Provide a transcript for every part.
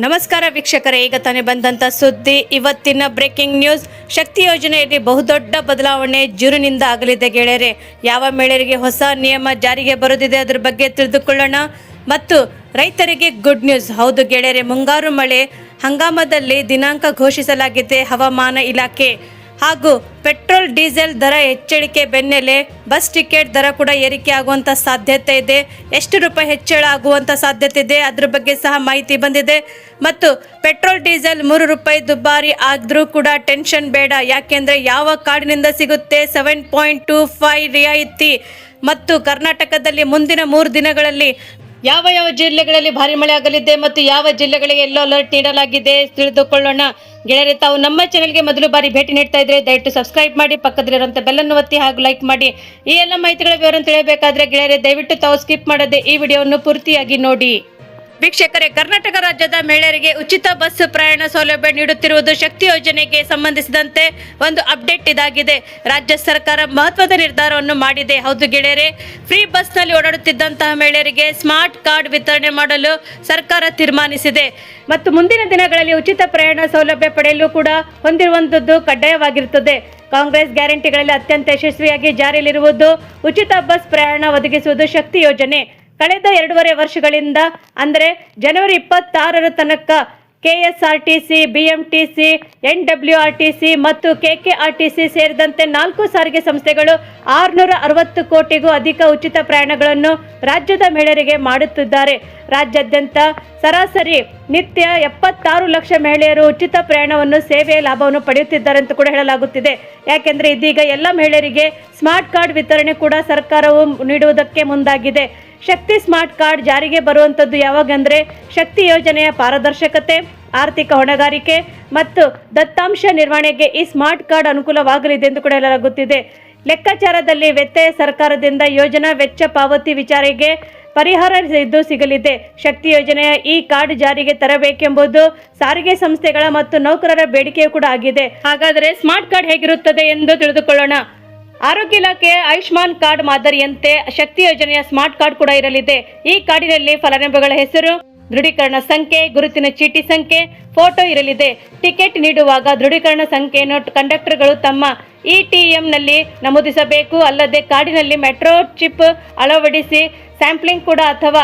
ನಮಸ್ಕಾರ ವೀಕ್ಷಕರೇ, ಈಗ ತಾನೇ ಬಂದಂತ ಸುದ್ದಿ. ಇವತ್ತಿನ ಬ್ರೇಕಿಂಗ್ ನ್ಯೂಸ್. ಶಕ್ತಿ ಯೋಜನೆಯಲ್ಲಿ ಬಹುದೊಡ್ಡ ಬದಲಾವಣೆ ಜೂನಿನಿಂದ ಆಗಲಿದೆ ಗೆಳೆಯರೆ. ಯಾವ ಮಹಿಳೆಯರಿಗೆ ಹೊಸ ನಿಯಮ ಜಾರಿಗೆ ಬರುತ್ತಿದೆ ಅದರ ಬಗ್ಗೆ ತಿಳಿದುಕೊಳ್ಳೋಣ. ಮತ್ತು ರೈತರಿಗೆ ಗುಡ್ ನ್ಯೂಸ್. ಹೌದು ಗೆಳೆಯರೆ, ಮುಂಗಾರು ಮಳೆ ಹಂಗಾಮದಲ್ಲಿ ದಿನಾಂಕ ಘೋಷಿಸಲಾಗಿದೆ ಹವಾಮಾನ ಇಲಾಖೆ. ಹಾಗೂ ಪೆಟ್ರೋಲ್ ಡೀಸೆಲ್ ದರ ಹೆಚ್ಚಳಿಕೆ ಬೆನ್ನಲ್ಲೇ ಬಸ್ ಟಿಕೆಟ್ ದರ ಕೂಡ ಏರಿಕೆ ಆಗುವಂಥ ಸಾಧ್ಯತೆ ಇದೆ. ಎಷ್ಟು ರೂಪಾಯಿ ಹೆಚ್ಚಳ ಆಗುವಂಥ ಸಾಧ್ಯತೆ ಇದೆ ಅದ್ರ ಬಗ್ಗೆ ಸಹ ಮಾಹಿತಿ ಬಂದಿದೆ. ಮತ್ತು ಪೆಟ್ರೋಲ್ ಡೀಸೆಲ್ 3 ರೂಪಾಯಿ ದುಬಾರಿ ಆದರೂ ಕೂಡ ಟೆನ್ಷನ್ ಬೇಡ. ಯಾಕೆಂದರೆ ಯಾವ ಕಾರ್ಡಿನಿಂದ ಸಿಗುತ್ತೆ 7.25 ರಿಯಾಯಿತಿ. ಮತ್ತು ಕರ್ನಾಟಕದಲ್ಲಿ ಮುಂದಿನ 3 ದಿನಗಳಲ್ಲಿ ಯಾವ ಜಿಲ್ಲೆಗಳಲ್ಲಿ ಭಾರಿ ಮಳೆ ಆಗಲಿದೆ ಮತ್ತು ಯಾವ ಜಿಲ್ಲೆಗಳಿಗೆ ಯೆಲ್ಲೋ ಅಲರ್ಟ್ ನೀಡಲಾಗಿದೆ ತಿಳಿದುಕೊಳ್ಳೋಣ. ಗೆಳೆಯರೆ, ತಾವು ನಮ್ಮ ಚಾನೆಲ್ಗೆ ಮೊದಲು ಬಾರಿ ಭೇಟಿ ನೀಡ್ತಾ ಇದ್ರೆ ದಯವಿಟ್ಟು ಸಬ್ಸ್ಕ್ರೈಬ್ ಮಾಡಿ, ಪಕ್ಕದಲ್ಲಿರುವಂಥ ಬೆಲ್ಲನ್ನು ಒತ್ತಿ ಹಾಗೂ ಲೈಕ್ ಮಾಡಿ. ಈ ಎಲ್ಲ ಮಾಹಿತಿಗಳ ವಿವರವನ್ನು ತಿಳಿಯಬೇಕಾದ್ರೆ ಗೆಳೆಯರೆ ದಯವಿಟ್ಟು ತಾವು ಸ್ಕಿಪ್ ಮಾಡದೆ ಈ ವಿಡಿಯೋವನ್ನು ಪೂರ್ತಿಯಾಗಿ ನೋಡಿ. ವೀಕ್ಷಕರೇ, ಕರ್ನಾಟಕ ರಾಜ್ಯದ ಮಹಿಳೆಯರಿಗೆ ಉಚಿತ ಬಸ್ ಪ್ರಯಾಣ ಸೌಲಭ್ಯ ನೀಡುತ್ತಿರುವುದು ಶಕ್ತಿ ಯೋಜನೆಗೆ ಸಂಬಂಧಿಸಿದಂತೆ ಒಂದು ಅಪ್ಡೇಟ್ ಇದಾಗಿದೆ. ರಾಜ್ಯ ಸರ್ಕಾರ ಮಹತ್ವದ ನಿರ್ಧಾರವನ್ನು ಮಾಡಿದೆ. ಹೌದು ಗೆಳೆಯರೆ, ಫ್ರೀ ಬಸ್ನಲ್ಲಿ ಓಡಾಡುತ್ತಿದ್ದಂತಹ ಮಹಿಳೆಯರಿಗೆ ಸ್ಮಾರ್ಟ್ ಕಾರ್ಡ್ ವಿತರಣೆ ಮಾಡಲು ಸರ್ಕಾರ ತೀರ್ಮಾನಿಸಿದೆ. ಮತ್ತು ಮುಂದಿನ ದಿನಗಳಲ್ಲಿ ಉಚಿತ ಪ್ರಯಾಣ ಸೌಲಭ್ಯ ಪಡೆಯಲು ಕೂಡ ಹೊಂದಿರುವಂಥದ್ದು ಕಡ್ಡಾಯವಾಗಿರುತ್ತದೆ. ಕಾಂಗ್ರೆಸ್ ಗ್ಯಾರಂಟಿಗಳಲ್ಲಿ ಅತ್ಯಂತ ಯಶಸ್ವಿಯಾಗಿ ಜಾರಿಯಲ್ಲಿರುವುದು ಉಚಿತ ಬಸ್ ಪ್ರಯಾಣ ಒದಗಿಸುವುದು ಶಕ್ತಿ ಯೋಜನೆ. ಕಳೆದ 2.5 ವರ್ಷಗಳಿಂದ ಅಂದರೆ ಜನವರಿ 26ರ ತನಕ ಕೆಎಸ್ಆರ್ಟಿಸಿ, ಬಿಎಂಟಿಸಿ, ಎನ್ಡಬ್ಲ್ಯೂಆರ್ಟಿಸಿ ಮತ್ತು ಕೆಕೆಆರ್ಟಿಸಿ ಸೇರಿದಂತೆ 4 ಸಾರಿಗೆ ಸಂಸ್ಥೆಗಳು 660 ಕೋಟಿಗೂ ಅಧಿಕ ಉಚಿತ ಪ್ರಯಾಣಗಳನ್ನು ರಾಜ್ಯದ ಮಹಿಳೆಯರಿಗೆ ಮಾಡುತ್ತಿದ್ದಾರೆ. ರಾಜ್ಯಾದ್ಯಂತ ಸರಾಸರಿ ನಿತ್ಯ 76 ಲಕ್ಷ ಮಹಿಳೆಯರು ಉಚಿತ ಪ್ರಯಾಣವನ್ನು ಸೇವೆಯ ಲಾಭವನ್ನು ಪಡೆಯುತ್ತಿದ್ದಾರೆ ಅಂತ ಕೂಡ ಹೇಳಲಾಗುತ್ತಿದೆ. ಯಾಕೆಂದರೆ ಇದೀಗ ಎಲ್ಲ ಮಹಿಳೆಯರಿಗೆ ಸ್ಮಾರ್ಟ್ ಕಾರ್ಡ್ ವಿತರಣೆ ಕೂಡ ಸರ್ಕಾರವು ನೀಡುವುದಕ್ಕೆ ಮುಂದಾಗಿದೆ. ಶಕ್ತಿ ಸ್ಮಾರ್ಟ್ ಕಾರ್ಡ್ ಜಾರಿಗೆ ಬರುವಂಥದ್ದು ಯಾವಾಗಂದರೆ ಶಕ್ತಿ ಯೋಜನೆಯ ಪಾರದರ್ಶಕತೆ, ಆರ್ಥಿಕ ಹೊಣೆಗಾರಿಕೆ ಮತ್ತು ದತ್ತಾಂಶ ನಿರ್ವಹಣೆಗೆ ಈ ಸ್ಮಾರ್ಟ್ ಕಾರ್ಡ್ ಅನುಕೂಲವಾಗಲಿದೆ ಎಂದು ಕೂಡ ಹೇಳಲಾಗುತ್ತಿದೆ. ಲೆಕ್ಕಾಚಾರದಲ್ಲಿ ವ್ಯತ್ಯಯ ಸರ್ಕಾರದಿಂದ ಯೋಜನಾ ವೆಚ್ಚ ಪಾವತಿ ವಿಚಾರಿಗೆ ಪರಿಹಾರ ಸಿಗಲಿದೆ. ಶಕ್ತಿ ಯೋಜನೆಯ ಈ ಕಾರ್ಡ್ ಜಾರಿಗೆ ತರಬೇಕೆಂಬುದು ಸಾರಿಗೆ ಸಂಸ್ಥೆಗಳ ಮತ್ತು ನೌಕರರ ಬೇಡಿಕೆಯೂ ಕೂಡ ಆಗಿದೆ. ಹಾಗಾದರೆ ಸ್ಮಾರ್ಟ್ ಕಾರ್ಡ್ ಹೇಗಿರುತ್ತದೆ ಎಂದು ತಿಳಿದುಕೊಳ್ಳೋಣ. ಆರೋಗ್ಯ ಇಲಾಖೆಯ ಆಯುಷ್ಮಾನ್ ಕಾರ್ಡ್ ಮಾದರಿಯಂತೆ ಶಕ್ತಿ ಯೋಜನೆಯ ಸ್ಮಾರ್ಟ್ ಕಾರ್ಡ್ ಕೂಡ ಇರಲಿದೆ. ಈ ಕಾರ್ಡಿನಲ್ಲಿ ಫಲಾನುಭವಿಗಳ ಹೆಸರು, ದೃಢೀಕರಣ ಸಂಖ್ಯೆ, ಗುರುತಿನ ಚೀಟಿ ಸಂಖ್ಯೆ, ಫೋಟೋ ಇರಲಿದೆ. ಟಿಕೆಟ್ ನೀಡುವಾಗ ದೃಢೀಕರಣ ಸಂಖ್ಯೆಯನ್ನು ಕಂಡಕ್ಟರ್ಗಳು ತಮ್ಮ ಇಟಿಎಂನಲ್ಲಿ ನಮೂದಿಸಬೇಕು. ಅಲ್ಲದೆ ಕಾರ್ಡಿನಲ್ಲಿ ಮೆಟ್ರೋ ಚಿಪ್ ಅಳವಡಿಸಿ ಸ್ಯಾಂಪ್ಲಿಂಗ್ ಕೂಡ ಅಥವಾ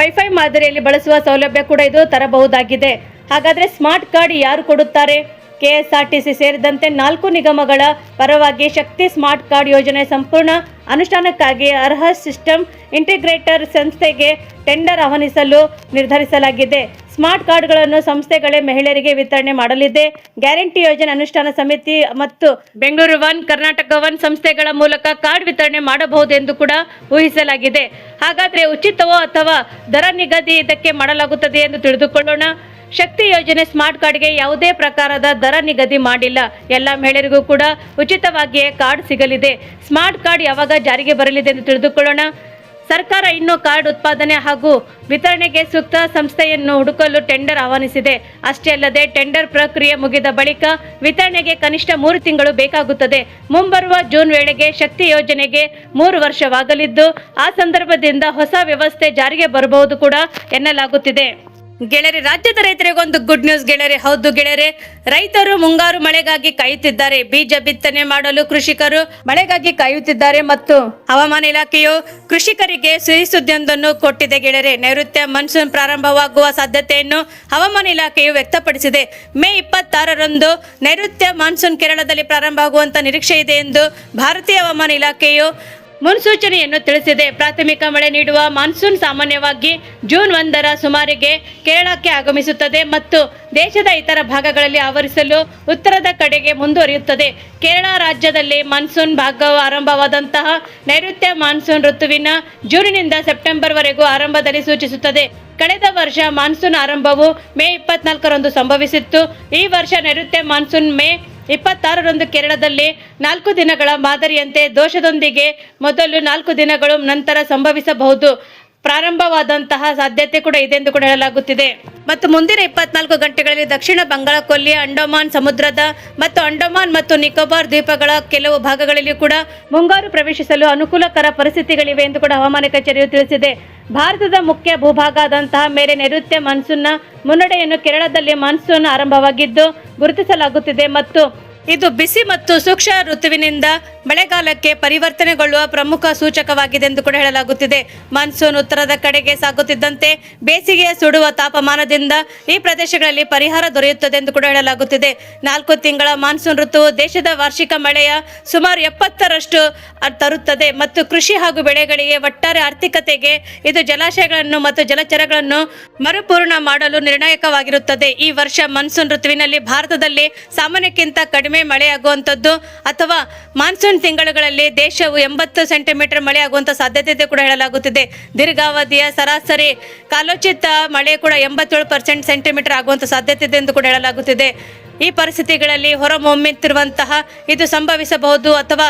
ವೈಫೈ ಮಾದರಿಯಲ್ಲಿ ಬಳಸುವ ಸೌಲಭ್ಯ ಕೂಡ ಇದು ತರಬಹುದಾಗಿದೆ. ಹಾಗಾದರೆ ಸ್ಮಾರ್ಟ್ ಕಾರ್ಡ್ ಯಾರು ಕೊಡುತ್ತಾರೆ? ಕೆಎಸ್ಆರ್ಟಿಸಿ ಸೇರಿದಂತೆ 4 ನಿಗಮಗಳ ಪರವಾಗಿ ಶಕ್ತಿ ಸ್ಮಾರ್ಟ್ ಕಾರ್ಡ್ ಯೋಜನೆ ಸಂಪೂರ್ಣ ಅನುಷ್ಠಾನಕ್ಕಾಗಿ ಅರ್ಹ ಸಿಸ್ಟಮ್ ಇಂಟಿಗ್ರೇಟರ್ ಸಂಸ್ಥೆಗೆ ಟೆಂಡರ್ ಆಹ್ವಾನಿಸಲು ನಿರ್ಧರಿಸಲಾಗಿದೆ. ಸ್ಮಾರ್ಟ್ ಕಾರ್ಡ್ಗಳನ್ನು ಸಂಸ್ಥೆಗಳೇ ಮಹಿಳೆಯರಿಗೆ ವಿತರಣೆ ಮಾಡಲಿದೆ. ಗ್ಯಾರಂಟಿ ಯೋಜನೆ ಅನುಷ್ಠಾನ ಸಮಿತಿ ಮತ್ತು ಬೆಂಗಳೂರು 1, ಕರ್ನಾಟಕ 1 ಸಂಸ್ಥೆಗಳ ಮೂಲಕ ಕಾರ್ಡ್ ವಿತರಣೆ ಮಾಡಬಹುದೆಂದು ಕೂಡ ಊಹಿಸಲಾಗಿದೆ. ಹಾಗಾದರೆ ಉಚಿತವೋ ಅಥವಾ ದರ ನಿಗದಿ ಇದಕ್ಕೆ ಮಾಡಲಾಗುತ್ತದೆ ಎಂದು ತಿಳಿದುಕೊಳ್ಳೋಣ. ಶಕ್ತಿ ಯೋಜನೆ ಸ್ಮಾರ್ಟ್ ಕಾರ್ಡ್ಗೆ ಯಾವುದೇ ಪ್ರಕಾರದ ದರ ನಿಗದಿ ಮಾಡಿಲ್ಲ. ಎಲ್ಲ ಮಹಿಳೆಯರಿಗೂ ಕೂಡ ಉಚಿತವಾಗಿಯೇ ಕಾರ್ಡ್ ಸಿಗಲಿದೆ. ಸ್ಮಾರ್ಟ್ ಕಾರ್ಡ್ ಯಾವಾಗ ಜಾರಿಗೆ ಬರಲಿದೆ ಎಂದು ತಿಳಿದುಕೊಳ್ಳೋಣ. ಸರ್ಕಾರ ಇನ್ನೂ ಕಾರ್ಡ್ ಉತ್ಪಾದನೆ ಹಾಗೂ ವಿತರಣೆಗೆ ಸೂಕ್ತ ಸಂಸ್ಥೆಯನ್ನು ಹುಡುಕಲು ಟೆಂಡರ್ ಆಹ್ವಾನಿಸಿದೆ. ಅಷ್ಟೇ ಅಲ್ಲದೆ ಟೆಂಡರ್ ಪ್ರಕ್ರಿಯೆ ಮುಗಿದ ಬಳಿಕ ವಿತರಣೆಗೆ ಕನಿಷ್ಠ 3 ತಿಂಗಳು ಬೇಕಾಗುತ್ತದೆ. ಮುಂಬರುವ ಜೂನ್ ವೇಳೆಗೆ ಶಕ್ತಿ ಯೋಜನೆಗೆ 3 ವರ್ಷವಾಗಲಿದ್ದು ಆ ಸಂದರ್ಭದಿಂದ ಹೊಸ ವ್ಯವಸ್ಥೆ ಜಾರಿಗೆ ಬರಬಹುದು ಕೂಡ ಎನ್ನಲಾಗುತ್ತಿದೆ. ಗೆಳೆಯರೆ, ರಾಜ್ಯದ ರೈತರಿಗೊಂದು ಗುಡ್ ನ್ಯೂಸ್ ಗೆಳೆಯರೆ. ಹೌದು ಗೆಳೆಯರೆ, ರೈತರು ಮುಂಗಾರು ಮಳೆಗಾಗಿ ಕಾಯುತ್ತಿದ್ದಾರೆ. ಬೀಜ ಬಿತ್ತನೆ ಮಾಡಲು ಕೃಷಿಕರು ಮಳೆಗಾಗಿ ಕಾಯುತ್ತಿದ್ದಾರೆ ಮತ್ತು ಹವಾಮಾನ ಇಲಾಖೆಯು ಕೃಷಿಕರಿಗೆ ಸಿಹಿ ಸುದ್ದಿಯೊಂದನ್ನು ಕೊಟ್ಟಿದೆ ಗೆಳೆಯರೆ. ನೈಋತ್ಯ ಮಾನ್ಸೂನ್ ಪ್ರಾರಂಭವಾಗುವ ಸಾಧ್ಯತೆಯನ್ನು ಹವಾಮಾನ ಇಲಾಖೆಯು ವ್ಯಕ್ತಪಡಿಸಿದೆ. ಮೇ 26ರಂದು ನೈಋತ್ಯ ಮಾನ್ಸೂನ್ ಕೇರಳದಲ್ಲಿ ಪ್ರಾರಂಭ ಆಗುವಂತ ನಿರೀಕ್ಷೆ ಇದೆ ಎಂದು ಭಾರತೀಯ ಹವಾಮಾನ ಇಲಾಖೆಯು ಮುನ್ಸೂಚನೆಯನ್ನು ತಿಳಿಸಿದೆ. ಪ್ರಾಥಮಿಕ ಮಳೆ ನೀಡುವ ಮಾನ್ಸೂನ್ ಸಾಮಾನ್ಯವಾಗಿ ಜೂನ್ 1ರ ಸುಮಾರಿಗೆ ಕೇರಳಕ್ಕೆ ಆಗಮಿಸುತ್ತದೆ ಮತ್ತು ದೇಶದ ಇತರ ಭಾಗಗಳಲ್ಲಿ ಆವರಿಸಲು ಉತ್ತರದ ಕಡೆಗೆ ಮುಂದುವರಿಯುತ್ತದೆ. ಕೇರಳ ರಾಜ್ಯದಲ್ಲಿ ಮಾನ್ಸೂನ್ ಭಾಗವು ಆರಂಭವಾದಂತಹ ನೈಋತ್ಯ ಮಾನ್ಸೂನ್ ಋತುವಿನ ಜೂನಿನಿಂದ ಸೆಪ್ಟೆಂಬರ್ವರೆಗೂ ಆರಂಭದಲ್ಲಿ ಸೂಚಿಸುತ್ತದೆ. ಕಳೆದ ವರ್ಷ ಮಾನ್ಸೂನ್ ಆರಂಭವು ಮೇ 24ರಂದು ಸಂಭವಿಸಿತ್ತು. ಈ ವರ್ಷ ನೈಋತ್ಯ ಮಾನ್ಸೂನ್ ಮೇ 26ರಂದು ಕೇರಳದಲ್ಲಿ 4 ದಿನಗಳ ಮಾದರಿಯಂತೆ ದೋಷದೊಂದಿಗೆ ಮೊದಲು 4 ದಿನಗಳು ನಂತರ ಸಂಭವಿಸಬಹುದು. ಪ್ರಾರಂಭವಾದಂತಹ ಸಾಧ್ಯತೆ ಕೂಡ ಇದೆ ಎಂದು ಕೂಡ ಹೇಳಲಾಗುತ್ತಿದೆ. ಮತ್ತು ಮುಂದಿನ 24 ಗಂಟೆಗಳಲ್ಲಿ ದಕ್ಷಿಣ ಬಂಗಾಳ ಕೊಲ್ಲಿಯ ಅಂಡಮಾನ್ ಸಮುದ್ರದ ಮತ್ತು ಅಂಡಮಾನ್ ಮತ್ತು ನಿಕೋಬಾರ್ ದ್ವೀಪಗಳ ಕೆಲವು ಭಾಗಗಳಲ್ಲಿ ಕೂಡ ಮುಂಗಾರು ಪ್ರವೇಶಿಸಲು ಅನುಕೂಲಕರ ಪರಿಸ್ಥಿತಿಗಳಿವೆ ಎಂದು ಕೂಡ ಹವಾಮಾನ ಕಚೇರಿಯು ತಿಳಿಸಿದೆ. ಭಾರತದ ಮುಖ್ಯ ಭೂಭಾಗದಂತಹ ಮೇಲೆ ನೈಋತ್ಯ ಮಾನ್ಸೂನ್ನ ಮುನ್ನಡೆಯನ್ನು ಕೇರಳದಲ್ಲಿ ಮಾನ್ಸೂನ್ ಆರಂಭವಾಗಿದ್ದು ಗುರುತಿಸಲಾಗುತ್ತಿದೆ ಮತ್ತು ಇದು ಬಿಸಿ ಮತ್ತು ಸೂಕ್ಷ್ಮ ಋತುವಿನಿಂದ ಮಳೆಗಾಲಕ್ಕೆ ಪರಿವರ್ತನೆಗೊಳ್ಳುವ ಪ್ರಮುಖ ಸೂಚಕವಾಗಿದೆ ಎಂದು ಕೂಡ ಹೇಳಲಾಗುತ್ತಿದೆ. ಮಾನ್ಸೂನ್ ಉತ್ತರದ ಕಡೆಗೆ ಸಾಗುತ್ತಿದ್ದಂತೆ ಬೇಸಿಗೆಯ ಸುಡುವ ತಾಪಮಾನದಿಂದ ಈ ಪ್ರದೇಶಗಳಲ್ಲಿ ಪರಿಹಾರ ದೊರೆಯುತ್ತದೆ ಎಂದು ಕೂಡ ಹೇಳಲಾಗುತ್ತಿದೆ. 4 ತಿಂಗಳ ಮಾನ್ಸೂನ್ ಋತುವು ದೇಶದ ವಾರ್ಷಿಕ ಮಳೆಯ ಸುಮಾರು 70% ತರುತ್ತದೆ ಮತ್ತು ಕೃಷಿ ಹಾಗೂ ಬೆಳೆಗಳಿಗೆ ಒಟ್ಟಾರೆ ಆರ್ಥಿಕತೆಗೆ ಇದು ಜಲಾಶಯಗಳನ್ನು ಮತ್ತು ಜಲಚರಗಳನ್ನು ಮರುಪೂರ್ಣ ಮಾಡಲು ನಿರ್ಣಾಯಕವಾಗಿರುತ್ತದೆ. ಈ ವರ್ಷ ಮಾನ್ಸೂನ್ ಋತುವಿನಲ್ಲಿ ಭಾರತದಲ್ಲಿ ಸಾಮಾನ್ಯಕ್ಕಿಂತ ಕಡಿಮೆ ಮಳೆಯಾಗುವಂಥದ್ದು ಅಥವಾ ಮಾನ್ಸೂನ್ ತಿಂಗಳುಗಳಲ್ಲಿ ದೇಶವು 80 ಸೆಂಟಿಮೀಟರ್ ಮಳೆಯಾಗುವಂಥ ಸಾಧ್ಯತೆ ಕೂಡ ಹೇಳಲಾಗುತ್ತಿದೆ. ದೀರ್ಘಾವಧಿಯ ಸರಾಸರಿ ಕಾಲೋಚಿತ ಮಳೆ ಕೂಡ 87% ಸೆಂಟಿಮೀಟರ್ ಆಗುವಂಥ ಸಾಧ್ಯತೆ ಇದೆ ಎಂದು ಕೂಡ ಹೇಳಲಾಗುತ್ತಿದೆ. ಈ ಪರಿಸ್ಥಿತಿಗಳಲ್ಲಿ ಹೊರಹೊಮ್ಮುತ್ತಿರುವಂತಹ ಇದು ಸಂಭವಿಸಬಹುದು ಅಥವಾ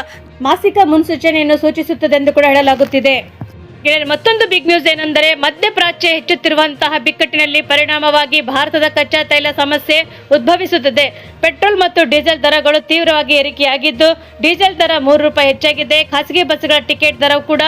ಮಾಸಿಕ ಮುನ್ಸೂಚನೆಯನ್ನು ಸೂಚಿಸುತ್ತದೆ ಎಂದು ಕೂಡ ಹೇಳಲಾಗುತ್ತಿದೆ. ಮತ್ತೊಂದು ಬಿಗ್ ನ್ಯೂಸ್ ಏನೆಂದರೆ ಮಧ್ಯಪ್ರಾಚ್ಯ ಹೆಚ್ಚುತ್ತಿರುವಂತಹ ಬಿಕ್ಕಟ್ಟಿನಲ್ಲಿ ಪರಿಣಾಮವಾಗಿ ಭಾರತದ ಕಚ್ಚಾ ತೈಲ ಸಮಸ್ಯೆ ಉದ್ಭವಿಸುತ್ತದೆ. ಪೆಟ್ರೋಲ್ ಮತ್ತು ಡೀಸೆಲ್ ದರಗಳು ತೀವ್ರವಾಗಿ ಏರಿಕೆಯಾಗಿದ್ದು ಡೀಸೆಲ್ ದರ ₹3 ಹೆಚ್ಚಾಗಿದೆ. ಖಾಸಗಿ ಬಸ್ಗಳ ಟಿಕೆಟ್ ದರವು ಕೂಡ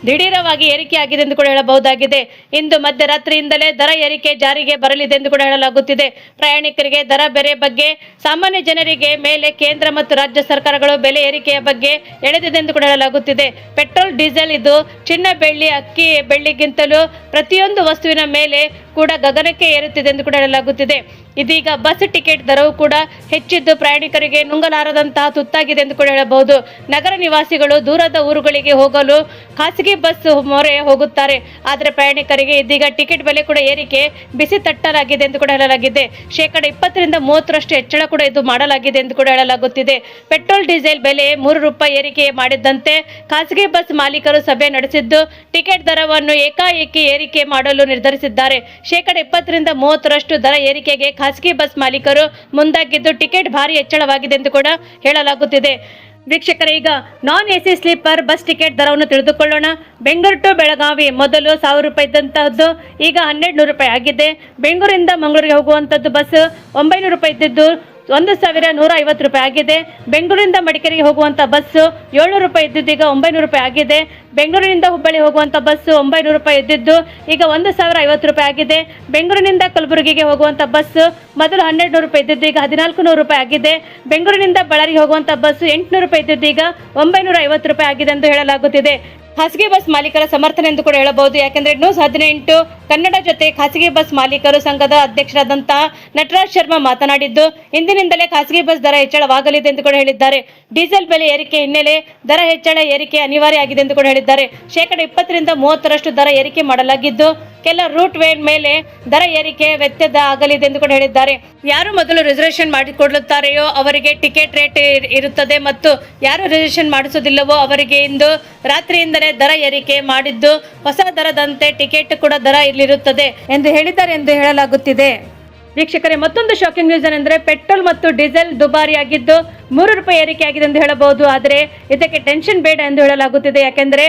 ದಿಢೀರವಾಗಿ ಏರಿಕೆಯಾಗಿದೆ ಎಂದು ಕೂಡ ಹೇಳಬಹುದಾಗಿದೆ. ಇಂದು ಮಧ್ಯರಾತ್ರಿಯಿಂದಲೇ ದರ ಏರಿಕೆ ಜಾರಿಗೆ ಬರಲಿದೆ ಎಂದು ಕೂಡ ಹೇಳಲಾಗುತ್ತಿದೆ. ಪ್ರಯಾಣಿಕರಿಗೆ ದರ ಬೆಲೆ ಬಗ್ಗೆ ಸಾಮಾನ್ಯ ಜನರಿಗೆ ಮೇಲೆ ಕೇಂದ್ರ ಮತ್ತು ರಾಜ್ಯ ಸರ್ಕಾರಗಳು ಬೆಲೆ ಏರಿಕೆಯ ಬಗ್ಗೆ ಎಳೆದಿದೆ ಎಂದು ಕೂಡ ಹೇಳಲಾಗುತ್ತಿದೆ. ಪೆಟ್ರೋಲ್, ಡೀಸೆಲ್ ಇದು ಚಿನ್ನ, ಬೆಳ್ಳಿ, ಅಕ್ಕಿ, ಬೆಳ್ಳಿಗಿಂತಲೂ ಪ್ರತಿಯೊಂದು ವಸ್ತುವಿನ ಮೇಲೆ ಕೂಡ ಗಗನಕ್ಕೆ ಏರುತ್ತಿದೆ ಎಂದು ಕೂಡ ಹೇಳಲಾಗುತ್ತಿದೆ. ಇದೀಗ ಬಸ್ ಟಿಕೆಟ್ ದರವು ಕೂಡ ಹೆಚ್ಚಿದ್ದು ಪ್ರಯಾಣಿಕರಿಗೆ ನುಂಗಲಾರದಂತಹ ತುತ್ತಾಗಿದೆ ಎಂದು ಕೂಡ ಹೇಳಬಹುದು. ನಗರ ನಿವಾಸಿಗಳು ದೂರದ ಊರುಗಳಿಗೆ ಹೋಗಲು ಖಾಸಗಿ ಬಸ್ ಮೊರೆ ಹೋಗುತ್ತಾರೆ. ಆದರೆ ಪ್ರಯಾಣಿಕರಿಗೆ ಇದೀಗ ಟಿಕೆಟ್ ಬೆಲೆ ಕೂಡ ಏರಿಕೆ ಬಿಸಿ ತಟ್ಟಲಾಗಿದೆ ಎಂದು ಕೂಡ ಹೇಳಲಾಗಿದೆ. ಶೇಕಡ 20 ರಿಂದ 30% ಹೆಚ್ಚಳ ಕೂಡ ಇದು ಮಾಡಲಾಗಿದೆ ಎಂದು ಕೂಡ ಹೇಳಲಾಗುತ್ತಿದೆ. ಪೆಟ್ರೋಲ್, ಡೀಸೆಲ್ ಬೆಲೆ ₹3 ಏರಿಕೆ ಮಾಡಿದ್ದಂತೆ ಖಾಸಗಿ ಬಸ್ ಮಾಲೀಕರು ಸಭೆ ನಡೆಸಿದ್ದು ಟಿಕೆಟ್ ದರವನ್ನು ಏಕಾಏಕಿ ಏರಿಕೆ ಮಾಡಲು ನಿರ್ಧರಿಸಿದ್ದಾರೆ. ಶೇಕಡ 20 ರಿಂದ 30% ದರ ಏರಿಕೆಗೆ ಖಾಸಗಿ ಬಸ್ ಮಾಲೀಕರು ಮುಂದಾಗಿದ್ದು ಟಿಕೆಟ್ ಭಾರಿ ಹೆಚ್ಚಳವಾಗಿದೆ ಎಂದು ಕೂಡ ಹೇಳಲಾಗುತ್ತಿದೆ. ವೀಕ್ಷಕರೇ, ಈಗ ನಾನ್ ಎಸಿ ಸ್ಲೀಪರ್ ಬಸ್ ಟಿಕೆಟ್ ದರವನ್ನು ತಿಳಿದುಕೊಳ್ಳೋಣ. ಬೆಂಗಳೂರು ಟು ಬೆಳಗಾವಿ ಮೊದಲು ₹1000 ಇದ್ದಂತಹದ್ದು ಈಗ ₹1200 ಆಗಿದೆ. ಬೆಂಗಳೂರಿಂದ ಮಂಗಳೂರಿಗೆ ಹೋಗುವಂಥದ್ದು ಬಸ್ ₹900 ಇದ್ದಿದ್ದು ₹1150 ಆಗಿದೆ. ಬೆಂಗಳೂರಿಂದ ಮಡಿಕೇರಿಗೆ ಹೋಗುವಂಥ ಬಸ್ಸು ₹700 ಇದ್ದಿದ್ದು ಈಗ ₹900 ಆಗಿದೆ. ಬೆಂಗಳೂರಿನಿಂದ ಹುಬ್ಬಳ್ಳಿ ಹೋಗುವಂಥ ಬಸ್ಸು ₹900 ಇದ್ದಿದ್ದು ಈಗ ₹1050 ಆಗಿದೆ. ಬೆಂಗಳೂರಿನಿಂದ ಕಲಬುರಗಿಗೆ ಹೋಗುವಂಥ ಬಸ್ಸು ಮೊದಲು ₹1200 ಇದ್ದಿದ್ದು ಈಗ ₹1400 ಆಗಿದೆ. ಬೆಂಗಳೂರಿನಿಂದ ಬಳ್ಳಾರಿಗೆ ಹೋಗುವಂಥ ಬಸ್ಸು ₹800 ಇದ್ದಿದ್ದು ಈಗ ₹950 ಆಗಿದೆ ಎಂದು ಹೇಳಲಾಗುತ್ತಿದೆ. ಖಾಸಗಿ ಬಸ್ ಮಾಲೀಕರ ಸಮರ್ಥನೆ ಎಂದು ಕೂಡ ಹೇಳಬಹುದು. ಯಾಕೆಂದರೆ ನ್ಯೂಸ್ 18 ಕನ್ನಡ ಜೊತೆ ಖಾಸಗಿ ಬಸ್ ಮಾಲೀಕರು ಸಂಘದ ಅಧ್ಯಕ್ಷರಾದಂತಹ ನಟರಾಜ್ ಶರ್ಮಾ ಮಾತನಾಡಿದ್ದು ಇಂದಿನಿಂದಲೇ ಖಾಸಗಿ ಬಸ್ ದರ ಹೆಚ್ಚಳವಾಗಲಿದೆ ಎಂದು ಕೂಡ ಹೇಳಿದ್ದಾರೆ. ಡೀಸೆಲ್ ಬೆಲೆ ಏರಿಕೆ ಹಿನ್ನೆಲೆ ದರ ಹೆಚ್ಚಳ ಏರಿಕೆ ಅನಿವಾರ್ಯ ಆಗಿದೆ ಎಂದು ಕೂಡ ಹೇಳಿದ್ದಾರೆ. ಶೇಕಡ 20 ರಿಂದ 30% ದರ ಏರಿಕೆ ಮಾಡಲಾಗಿದ್ದು ಕೆಲ ರೂಟ್ ವೇರ್ ಮೇಲೆ ದರ ಏರಿಕೆ ವ್ಯತ್ಯಯ ಆಗಲಿದೆ ಎಂದು ಕೂಡ ಹೇಳಿದ್ದಾರೆ. ಯಾರು ಮೊದಲು ರಿಸರ್ವೇಷನ್ ಮಾಡಿಕೊಳ್ಳುತ್ತಾರೆಯೋ ಅವರಿಗೆ ಟಿಕೆಟ್ ರೇಟ್ ಇರುತ್ತದೆ ಮತ್ತು ಯಾರು ರಿಸರ್ವೇಷನ್ ಮಾಡಿಸುವುದಿಲ್ಲವೋ ಅವರಿಗೆ ಇಂದು ರಾತ್ರಿಯಿಂದಲೇ ದರ ಏರಿಕೆ ಮಾಡಿದ್ದು ಹೊಸ ದರದಂತೆ ಟಿಕೆಟ್ ಕೂಡ ದರ ಇಲ್ಲಿರುತ್ತದೆ ಎಂದು ಹೇಳಿದ್ದಾರೆ ಎಂದು ಹೇಳಲಾಗುತ್ತಿದೆ. ವೀಕ್ಷಕರೇ, ಮತ್ತೊಂದು ಶಾಕಿಂಗ್ ನ್ಯೂಸ್ ಏನೆಂದರೆ ಪೆಟ್ರೋಲ್ ಮತ್ತು ಡೀಸೆಲ್ ದುಬಾರಿಯಾಗಿದ್ದು ₹3 ಏರಿಕೆ ಆಗಿದೆ ಎಂದು ಹೇಳಬಹುದು. ಆದರೆ ಇದಕ್ಕೆ ಟೆನ್ಷನ್ ಬೇಡ ಎಂದು ಹೇಳಲಾಗುತ್ತಿದೆ. ಯಾಕೆಂದರೆ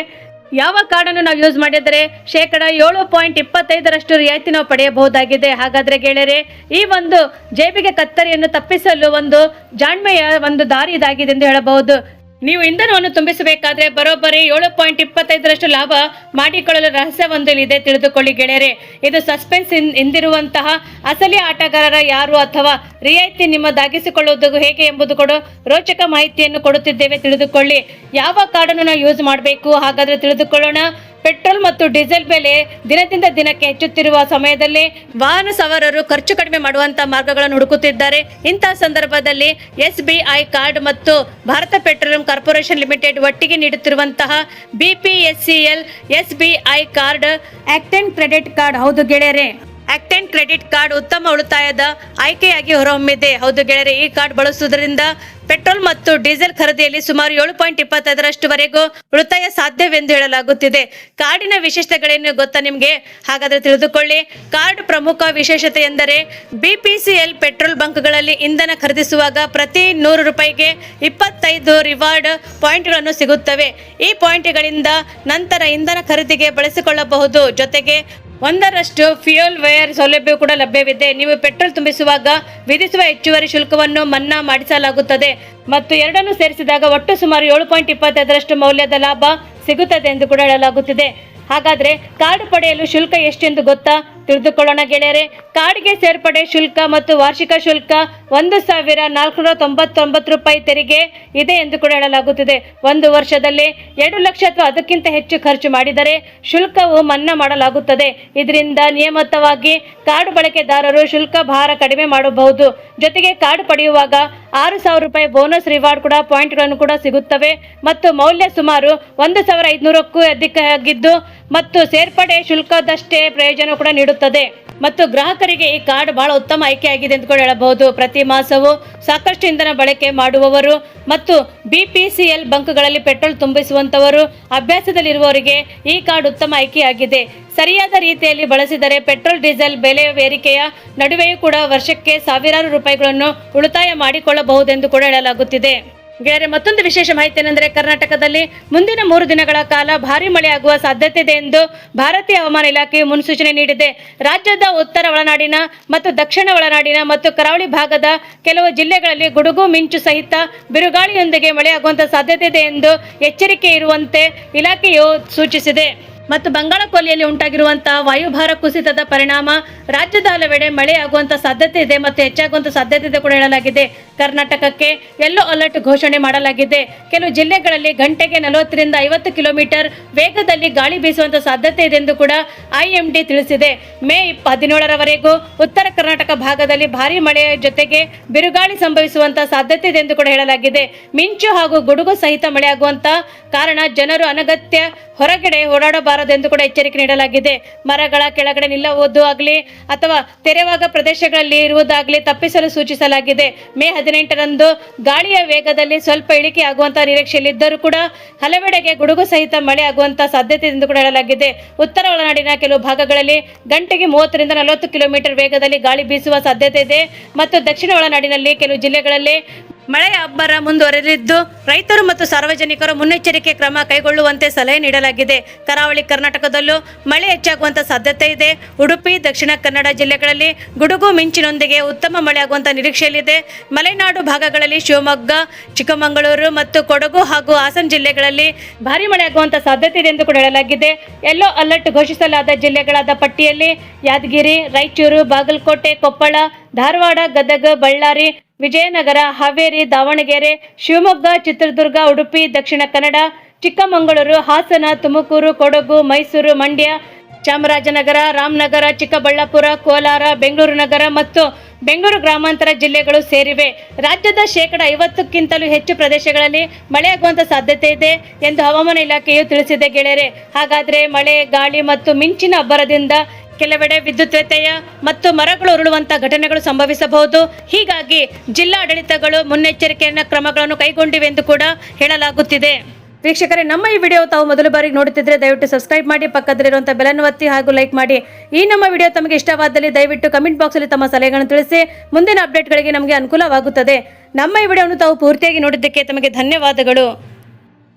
ಯಾವ ಕಾರ್ಡನ್ನು ನಾವು ಯೂಸ್ ಮಾಡಿದರೆ ಶೇಕಡ 7.25% ರಿಯಾಯಿತಿ ನಾವು ಪಡೆಯಬಹುದಾಗಿದೆ. ಹಾಗಾದರೆ ಗೆಳೆಯರೆ, ಈ ಒಂದು ಜೇಬಿಗೆ ಕತ್ತರಿಯನ್ನು ತಪ್ಪಿಸಲು ಒಂದು ಜಾಣ್ಮೆಯ ಒಂದು ದಾರಿ ಇದಾಗಿದೆ ಎಂದು ಹೇಳಬಹುದು. ನೀವು ಇಂಧನವನ್ನು ತುಂಬಿಸಬೇಕಾದ್ರೆ ಬರೋಬ್ಬರಿ 7.25% ಲಾಭ ಮಾಡಿಕೊಳ್ಳಲು ರಹಸ್ಯವೊಂದು ಇದೆ, ತಿಳಿದುಕೊಳ್ಳಿ ಗೆಳೆಯರೆ. ಇದು ಸಸ್ಪೆನ್ಸ್ ಹಿಂದಿರುವಂತಹ ಅಸಲಿ ಆಟಗಾರರ ಯಾರು ಅಥವಾ ರಿಯಾಯಿತಿ ನಿಮ್ಮದಾಗಿಸಿಕೊಳ್ಳುವುದು ಹೇಗೆ ಎಂಬುದು ಕೂಡ ರೋಚಕ ಮಾಹಿತಿಯನ್ನು ಕೊಡುತ್ತಿದ್ದೇವೆ, ತಿಳಿದುಕೊಳ್ಳಿ. ಯಾವ ಕಾರ್ಡನ್ನು ನಾವು ಯೂಸ್ ಮಾಡಬೇಕು ಹಾಗಾದರೆ ತಿಳಿದುಕೊಳ್ಳೋಣ. ಪೆಟ್ರೋಲ್ ಮತ್ತು ಡೀಸೆಲ್ ಬೆಲೆ ದಿನದಿಂದ ದಿನಕ್ಕೆ ಹೆಚ್ಚುತ್ತಿರುವ ಸಮಯದಲ್ಲಿ ವಾಹನ ಸವಾರರು ಖರ್ಚು ಕಡಿಮೆ ಮಾಡುವಂತಹ ಮಾರ್ಗಗಳನ್ನು ಹುಡುಕುತ್ತಿದ್ದಾರೆ. ಇಂತಹ ಸಂದರ್ಭದಲ್ಲಿ SBI ಕಾರ್ಡ್ ಮತ್ತು ಭಾರತ ಪೆಟ್ರೋಲಿಯಂ ಕಾರ್ಪೊರೇಷನ್ ಲಿಮಿಟೆಡ್ ಒಟ್ಟಿಗೆ ನೀಡುತ್ತಿರುವಂತಹ BPSCL SBI card Octane credit card. ಹೌದು ಗೆಳೆಯರೆ, ಆಕ್ಟೆನ್ ಕ್ರೆಡಿಟ್ ಕಾರ್ಡ್ ಉತ್ತಮ ಉಳಿತಾಯದ ಆಯ್ಕೆಯಾಗಿ ಹೊರಹೊಮ್ಮಿದೆ. ಹೌದು ಗೆಳೆಯರೆ, ಈ ಕಾರ್ಡ್ ಬಳಸುವುದರಿಂದ ಪೆಟ್ರೋಲ್ ಮತ್ತು ಡೀಸೆಲ್ ಖರೀದಿಯಲ್ಲಿ ಸುಮಾರು 7.25% ಉಳಿತಾಯ ಸಾಧ್ಯವೆಂದು ಹೇಳಲಾಗುತ್ತಿದೆ. ಕಾರ್ಡಿನ ವಿಶೇಷತೆಗಳೇನು ಗೊತ್ತಾ ನಿಮಗೆ? ಹಾಗಾದ್ರೆ ತಿಳಿದುಕೊಳ್ಳಿ. ಕಾರ್ಡ್ ಪ್ರಮುಖ ವಿಶೇಷತೆ ಎಂದರೆ BPCL ಪೆಟ್ರೋಲ್ ಬಂಕ್ಗಳಲ್ಲಿ ಇಂಧನ ಖರೀದಿಸುವಾಗ ಪ್ರತಿ 100 ರೂಪಾಯಿಗೆ 25 ರಿವಾರ್ಡ್ ಪಾಯಿಂಟ್ಗಳನ್ನು ಸಿಗುತ್ತವೆ. ಈ ಪಾಯಿಂಟ್ಗಳಿಂದ ನಂತರ ಇಂಧನ ಖರೀದಿಗೆ ಬಳಸಿಕೊಳ್ಳಬಹುದು. ಜೊತೆಗೆ 1ರಷ್ಟು ಫ್ಯೂಯಲ್ ವೇರ್ ಸೌಲಭ್ಯ ಕೂಡ ಲಭ್ಯವಿದೆ. ನೀವು ಪೆಟ್ರೋಲ್ ತುಂಬಿಸುವಾಗ ವಿಧಿಸುವ ಹೆಚ್ಚುವರಿ ಶುಲ್ಕವನ್ನು ಮನ್ನಾ ಮಾಡಿಸಲಾಗುತ್ತದೆ ಮತ್ತು ಎರಡನ್ನು ಸೇರಿಸಿದಾಗ ಒಟ್ಟು ಸುಮಾರು 7.25% ಮೌಲ್ಯದ ಲಾಭ ಸಿಗುತ್ತದೆ ಎಂದು ಕೂಡ ಹೇಳಲಾಗುತ್ತಿದೆ. ಹಾಗಾದ್ರೆ ಕಾರ್ಡ್ ಪಡೆಯಲು ಶುಲ್ಕ ಎಷ್ಟೆಂದು ಗೊತ್ತಾ? ತಿಳಿದುಕೊಳ್ಳೋಣ ಗೆಳೆಯರೆ. ಕಾರ್ಡ್ಗೆ ಸೇರ್ಪಡೆ ಶುಲ್ಕ ಮತ್ತು ವಾರ್ಷಿಕ ಶುಲ್ಕ 1,499 ರೂಪಾಯಿ ತೆರಿಗೆ ಇದೆ ಎಂದು ಕೂಡ ಹೇಳಲಾಗುತ್ತಿದೆ. ಒಂದು ವರ್ಷದಲ್ಲಿ 2 ಲಕ್ಷ ಅಥವಾ ಅದಕ್ಕಿಂತ ಹೆಚ್ಚು ಖರ್ಚು ಮಾಡಿದರೆ ಶುಲ್ಕವು ಮನ್ನಾ ಮಾಡಲಾಗುತ್ತದೆ. ಇದರಿಂದ ನಿಯಮಿತವಾಗಿ ಕಾರ್ಡ್ ಬಳಕೆದಾರರು ಶುಲ್ಕ ಭಾರ ಕಡಿಮೆ ಮಾಡಬಹುದು. ಜೊತೆಗೆ ಕಾರ್ಡ್ ಪಡೆಯುವಾಗ 6,000 ರೂಪಾಯಿ ಬೋನಸ್ ರಿವಾರ್ಡ್ ಕೂಡ ಪಾಯಿಂಟ್ಗಳನ್ನು ಕೂಡ ಸಿಗುತ್ತವೆ ಮತ್ತು ಮೌಲ್ಯ ಸುಮಾರು 1,500ಕ್ಕೂ ಅಧಿಕವಾಗಿದ್ದು ಮತ್ತು ಸೇರ್ಪಡೆ ಶುಲ್ಕದಷ್ಟೇ ಪ್ರಯೋಜನ ಕೂಡ ನೀಡುತ್ತದೆ. ಮತ್ತು ಗ್ರಾಹಕರಿಗೆ ಈ ಕಾರ್ಡ್ ಬಹಳ ಉತ್ತಮ ಆಯ್ಕೆಯಾಗಿದೆ ಎಂದು ಕೂಡ ಹೇಳಬಹುದು. ಪ್ರತಿ ಮಾಸವೂ ಸಾಕಷ್ಟು ಇಂಧನ ಬಳಕೆ ಮಾಡುವವರು ಮತ್ತು BPCL ಬಂಕ್ಗಳಲ್ಲಿ ಪೆಟ್ರೋಲ್ ತುಂಬಿಸುವಂತವರು ಅಭ್ಯಾಸದಲ್ಲಿರುವವರಿಗೆ ಈ ಕಾರ್ಡ್ ಉತ್ತಮ ಆಯ್ಕೆಯಾಗಿದೆ. ಸರಿಯಾದ ರೀತಿಯಲ್ಲಿ ಬಳಸಿದರೆ ಪೆಟ್ರೋಲ್ ಡೀಸೆಲ್ ಬೆಲೆ ಏರಿಕೆಯ ನಡುವೆಯೂ ಕೂಡ ವರ್ಷಕ್ಕೆ ಸಾವಿರಾರು ರೂಪಾಯಿಗಳನ್ನು ಉಳಿತಾಯ ಮಾಡಿಕೊಳ್ಳಬಹುದೆಂದು ಕೂಡ ಹೇಳಲಾಗುತ್ತಿದೆ. ಗೆಳೆಯರೆ, ಮತ್ತೊಂದು ವಿಶೇಷ ಮಾಹಿತಿ ಏನೆಂದರೆ ಕರ್ನಾಟಕದಲ್ಲಿ ಮುಂದಿನ 3 ದಿನಗಳ ಕಾಲ ಭಾರೀ ಮಳೆಯಾಗುವ ಸಾಧ್ಯತೆ ಇದೆ ಎಂದು ಭಾರತೀಯ ಹವಾಮಾನ ಇಲಾಖೆಯು ಮುನ್ಸೂಚನೆ ನೀಡಿದೆ. ರಾಜ್ಯದ ಉತ್ತರ ಒಳನಾಡಿನ ಮತ್ತು ದಕ್ಷಿಣ ಒಳನಾಡಿನ ಮತ್ತು ಕರಾವಳಿ ಭಾಗದ ಕೆಲವು ಜಿಲ್ಲೆಗಳಲ್ಲಿ ಗುಡುಗು ಮಿಂಚು ಸಹಿತ ಬಿರುಗಾಳಿಯೊಂದಿಗೆ ಮಳೆಯಾಗುವಂತಹ ಸಾಧ್ಯತೆ ಇದೆ ಎಂದು ಎಚ್ಚರಿಕೆ ಇರುವಂತೆ ಇಲಾಖೆಯು ಸೂಚಿಸಿದೆ. ಮತ್ತು ಬಂಗಾಳ ಕೊಲ್ಲಿಯಲ್ಲಿ ಉಂಟಾಗಿರುವಂತಹ ವಾಯುಭಾರ ಕುಸಿತದ ಪರಿಣಾಮ ರಾಜ್ಯದ ಹಲವೆಡೆ ಮಳೆಯಾಗುವಂತಹ ಸಾಧ್ಯತೆ ಇದೆ ಮತ್ತು ಹೆಚ್ಚಾಗುವಂತಹ ಸಾಧ್ಯತೆ ಇದೆ ಕೂಡ ಹೇಳಲಾಗಿದೆ. ಕರ್ನಾಟಕಕ್ಕೆ ಯೆಲ್ಲೋ ಅಲರ್ಟ್ ಘೋಷಣೆ ಮಾಡಲಾಗಿದೆ. ಕೆಲವು ಜಿಲ್ಲೆಗಳಲ್ಲಿ ಗಂಟೆಗೆ 40ರಿಂದ 50 ಕಿಲೋಮೀಟರ್ ವೇಗದಲ್ಲಿ ಗಾಳಿ ಬೀಸುವಂತಹ ಸಾಧ್ಯತೆ ಇದೆ ಎಂದು ಕೂಡ IMD ತಿಳಿಸಿದೆ. ಮೇ 17ರವರೆಗೂ ಉತ್ತರ ಕರ್ನಾಟಕ ಭಾಗದಲ್ಲಿ ಭಾರೀ ಮಳೆಯ ಜೊತೆಗೆ ಬಿರುಗಾಳಿ ಸಂಭವಿಸುವಂತಹ ಸಾಧ್ಯತೆ ಇದೆ ಎಂದು ಕೂಡ ಹೇಳಲಾಗಿದೆ. ಮಿಂಚು ಹಾಗೂ ಗುಡುಗು ಸಹಿತ ಮಳೆಯಾಗುವಂತಹ ಕಾರಣ ಜನರು ಅನಗತ್ಯ ಹೊರಗಡೆ ಓಡಾಡಬಾರದೆಂದು ಕೂಡ ಎಚ್ಚರಿಕೆ ನೀಡಲಾಗಿದೆ. ಮರಗಳ ಕೆಳಗಡೆ ನಿಲ್ಲುವುದು ಆಗಲಿ ಅಥವಾ ತೆರೆವಾಗ ಪ್ರದೇಶಗಳಲ್ಲಿ ಇರುವುದಾಗಲಿ ತಪ್ಪಿಸಲು ಸೂಚಿಸಲಾಗಿದೆ. ಮೇ 18ರಂದು ಗಾಳಿಯ ವೇಗದಲ್ಲಿ ಸ್ವಲ್ಪ ಇಳಿಕೆ ಆಗುವಂತಹ ನಿರೀಕ್ಷೆಯಲ್ಲಿದ್ದರೂ ಕೂಡ ಹಲವೆಡೆಗೆ ಗುಡುಗು ಸಹಿತ ಮಳೆ ಆಗುವಂತಹ ಸಾಧ್ಯತೆ ಎಂದು ಕೂಡ ಹೇಳಲಾಗಿದೆ. ಉತ್ತರ ಒಳನಾಡಿನ ಕೆಲವು ಭಾಗಗಳಲ್ಲಿ ಗಂಟೆಗೆ 30ರಿಂದ 40 ಕಿಲೋಮೀಟರ್ ವೇಗದಲ್ಲಿ ಗಾಳಿ ಬೀಸುವ ಸಾಧ್ಯತೆ ಇದೆ ಮತ್ತು ದಕ್ಷಿಣ ಒಳನಾಡಿನಲ್ಲಿ ಕೆಲವು ಜಿಲ್ಲೆಗಳಲ್ಲಿ ಮಳೆಯ ಅಬ್ಬರ ಮುಂದುವರೆದಿದ್ದು ರೈತರು ಮತ್ತು ಸಾರ್ವಜನಿಕರು ಮುನ್ನೆಚ್ಚರಿಕೆ ಕ್ರಮ ಕೈಗೊಳ್ಳುವಂತೆ ಸಲಹೆ ನೀಡಲಾಗಿದೆ. ಕರಾವಳಿ ಕರ್ನಾಟಕದಲ್ಲೂ ಮಳೆ ಹೆಚ್ಚಾಗುವಂತ ಸಾಧ್ಯತೆ ಇದೆ. ಉಡುಪಿ, ದಕ್ಷಿಣ ಕನ್ನಡ ಜಿಲ್ಲೆಗಳಲ್ಲಿ ಗುಡುಗು ಮಿಂಚಿನೊಂದಿಗೆ ಉತ್ತಮ ಮಳೆಯಾಗುವಂತ ನಿರೀಕ್ಷೆಯಲ್ಲಿದೆ. ಮಲೆನಾಡು ಭಾಗಗಳಲ್ಲಿ ಶಿವಮೊಗ್ಗ, ಚಿಕ್ಕಮಗಳೂರು ಮತ್ತು ಕೊಡಗು ಹಾಗೂ ಹಾಸನ ಜಿಲ್ಲೆಗಳಲ್ಲಿ ಭಾರೀ ಮಳೆಯಾಗುವಂತ ಸಾಧ್ಯತೆ ಇದೆ ಎಂದು ಕೂಡ ಹೇಳಲಾಗಿದೆ. ಯೆಲ್ಲೋ ಅಲರ್ಟ್ ಘೋಷಿಸಲಾದ ಜಿಲ್ಲೆಗಳಾದ ಪಟ್ಟಿಯಲ್ಲಿ ಯಾದಗಿರಿ, ರಾಯಚೂರು, ಬಾಗಲಕೋಟೆ, ಕೊಪ್ಪಳ, ಧಾರವಾಡ, ಗದಗ, ಬಳ್ಳಾರಿ, ವಿಜಯನಗರ, ಹಾವೇರಿ, ದಾವಣಗೆರೆ, ಶಿವಮೊಗ್ಗ, ಚಿತ್ರದುರ್ಗ, ಉಡುಪಿ, ದಕ್ಷಿಣ ಕನ್ನಡ, ಚಿಕ್ಕಮಗಳೂರು, ಹಾಸನ, ತುಮಕೂರು, ಕೊಡಗು, ಮೈಸೂರು, ಮಂಡ್ಯ, ಚಾಮರಾಜನಗರ, ರಾಮನಗರ, ಚಿಕ್ಕಬಳ್ಳಾಪುರ, ಕೋಲಾರ, ಬೆಂಗಳೂರು ನಗರ ಮತ್ತು ಬೆಂಗಳೂರು ಗ್ರಾಮಾಂತರ ಜಿಲ್ಲೆಗಳು ಸೇರಿವೆ. ರಾಜ್ಯದ 50%ಕ್ಕಿಂತಲೂ ಹೆಚ್ಚು ಪ್ರದೇಶಗಳಲ್ಲಿ ಮಳೆಯಾಗುವಂತ ಸಾಧ್ಯತೆ ಇದೆ ಎಂದು ಹವಾಮಾನ ಇಲಾಖೆಯು ತಿಳಿಸಿದೆ ಗೆಳೆಯರೆ. ಹಾಗಾದ್ರೆ ಮಳೆ, ಗಾಳಿ ಮತ್ತು ಮಿಂಚಿನ ಅಬ್ಬರದಿಂದ ಕೆಲವೆಡೆ ವಿದ್ಯುತ್ ವ್ಯತ್ಯಯ ಮತ್ತು ಮರಗಳು ಉರುಳುವಂತಹ ಘಟನೆಗಳು ಸಂಭವಿಸಬಹುದು. ಹೀಗಾಗಿ ಜಿಲ್ಲಾಡಳಿತಗಳು ಮುನ್ನೆಚ್ಚರಿಕೆಯ ಕ್ರಮಗಳನ್ನು ಕೈಗೊಂಡಿವೆ ಎಂದು ಕೂಡ ಹೇಳಲಾಗುತ್ತಿದೆ. ವೀಕ್ಷಕರೇ, ನಮ್ಮ ಈ ವಿಡಿಯೋ ತಾವು ಮೊದಲ ಬಾರಿಗೆ ನೋಡುತ್ತಿದ್ದರೆ ದಯವಿಟ್ಟು ಸಬ್ಸ್ಕ್ರೈಬ್ ಮಾಡಿ, ಪಕ್ಕದಲ್ಲಿರುವಂತಹ ಬೆಲ್ ಅನ್ನು ಒತ್ತಿ ಹಾಗೂ ಲೈಕ್ ಮಾಡಿ. ಈ ನಮ್ಮ ವಿಡಿಯೋ ತಮಗೆ ಇಷ್ಟವಾದಲ್ಲಿ ದಯವಿಟ್ಟು ಕಮೆಂಟ್ ಬಾಕ್ಸ್ ಅಲ್ಲಿ ತಮ್ಮ ಸಲಹೆಗಳನ್ನು ತಿಳಿಸಿ. ಮುಂದಿನ ಅಪ್ಡೇಟ್ಗಳಿಗೆ ನಮಗೆ ಅನುಕೂಲವಾಗುತ್ತದೆ. ನಮ್ಮ ಈ ವಿಡಿಯೋವನ್ನು ತಾವು ಪೂರ್ತಿಯಾಗಿ ನೋಡಿದ್ದಕ್ಕೆ ತಮಗೆ ಧನ್ಯವಾದಗಳು.